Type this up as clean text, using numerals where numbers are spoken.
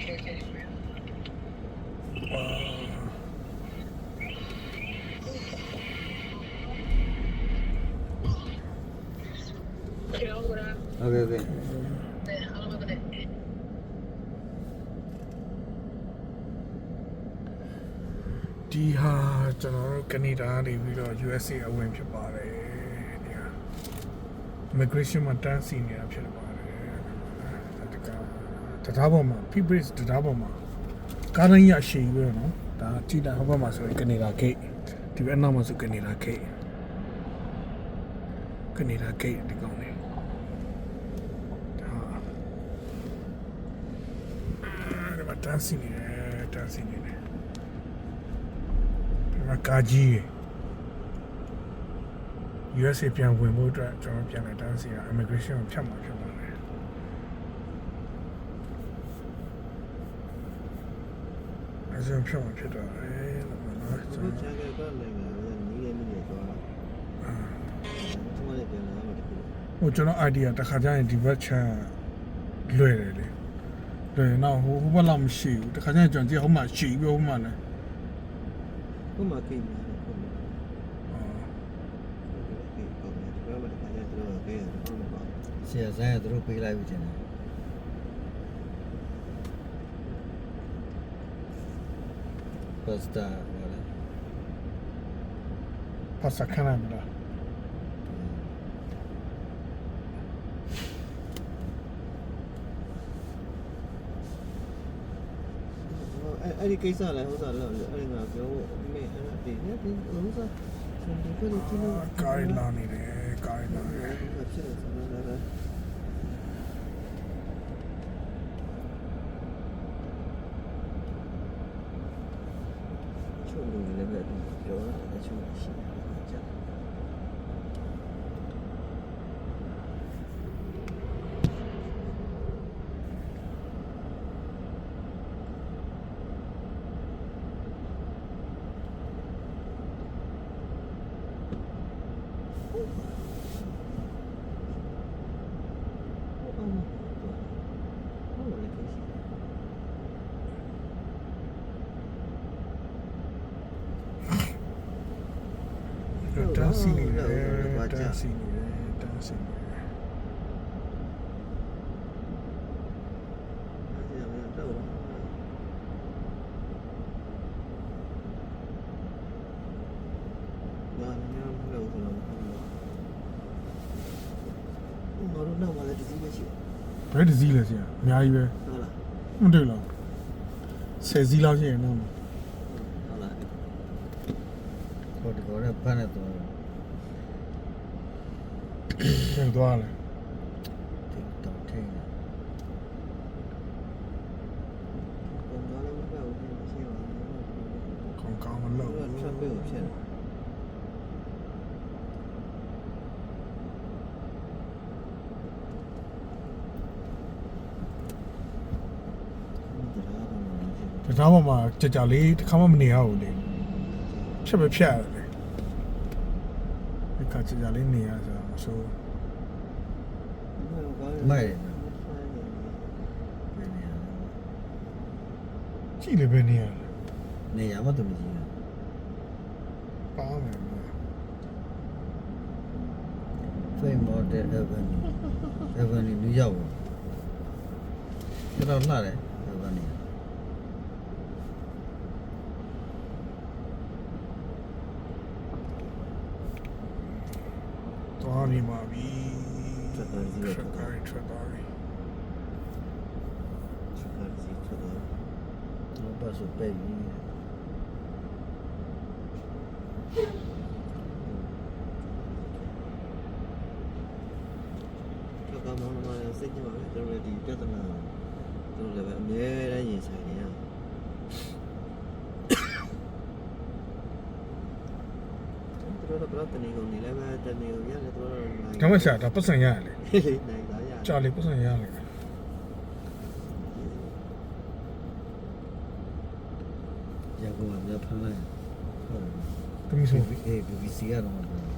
Okay. ဒီဟာကျွန်တော်တို့ကနေဒါနေပြီးတော့ USA အဝင်ဖြစ်ပါတယ်ဒီဟာ immigration မှာတန်းစီနေတာဖြစ်ပါတယ်တရားပေါ်မှာ P-Bridge တရားပေါ်မှာကားရင်းရရှိပြီနော်ဒါကြည့်လိုက်ဟိုဘက်မှာဆိုရင်ကနေဒါ gate ဒီဘက်နောက်မှာဆိုကနေဒါ gate ကနေဒါ gate ဒီကောင်လေးဒါမှာတန်းစီနေတယ်တန်းစီနေတယ်ကာကြီး USA ပြန်ဝင်ဖို့အတွက်ကျွန်တော်ပြန်လာတန်းစီတာ immigration ကိုဖြတ်မှာဖြစ်ပါတယ်အဲဆိုဖြတ်မှာဖြစ်တော့တယ်လို့နော်ကျွန်တော်ချန်ကကလည်းနီးရနေတော့ဟိုကျွန်တော် idea တစ်ခါကျရင်ဒီဘက်ချန်လွယ်တယ်လေလွယ်တော့ဟိုဘက်လောက်မရှိဘူးတစ်ခါကျရင်ကျွန်တော်ကြည့်ဟိုမှာရှိပြီးဟိုမှာလည်းဟိုမှာကိန်းဆရာဆိုင်ကတို့ပေးလိုက်ပြီကျင်တယ်ပါစတာဟုတ်လားပါစတာခဏမလားအဲ့ဒီကိစ္စလည်းဟိုစားလို့အဲ့ဒီငါပြောဖို့မင်းအဲ့ဒါဒီနဲ့ဒီဟိုစားစံဒီကိုကြည့်လို့ကားလာနေတယ်ကားလာနေတယ်ဖြစ်တယ်ဆိုတော့ချို့လူတွေလည်းပြောတာအချို့ရှိတယ်ကြာတန်းစီနေတယ်တန်းစီနေတယ်တန်းစီနေတယ်ဘယ်ဒီဇီးလဲဆရာအများကြီးပဲဟုတ်လားမတွေ့လား10စီးလောက်ရှိရင်တော့ဟုတ်လားဟိုဒီကောဖမ်းနေတော့ပြန်သွားလဲတော့ထင်းကောင်းမလို့ဆက်ပေးလို့ဖြစ်တယ်တရားပေါ်မှာကြလေးတစ်ခါမှမနေရဘူးလေဖြတ်ပဲဖြတ်ရတယ်ဒီကကြလေးနေရဆိုတော့မဆိုးမိုက်ကြည့်လေပဲနေရနေရမှသူမကြည့်ပါမယ်ဖိတ်မော်ဒယ်အဗန်နီနယူးယောက်ကျွန်တော်လှတယ်အဗန်နီသွားနေပါပြီထွက်သွားပြီထွက်သွားပြီထွက်သွားပြီတော့ပါဆိုပဲပြီတော့ကောင်းမှစိတ်ကြည့်ပါမယ်ကျွန်တော်ဒီပြဿနာကျွန်တော်လည်းအမြဲတမ်းရင်ဆိုင်နေရတော့ဘယ်တနေကုန်နေလဲပဲတနေကုန်ရတယ်တော့ဒါမှရှာဒါပတ်စံရတယ်လေနိုင်သားရကြာလေပတ်စံရတယ်ရကုန်မှာဖမ်းလိုက်တမီးဆိုBBC ကတော့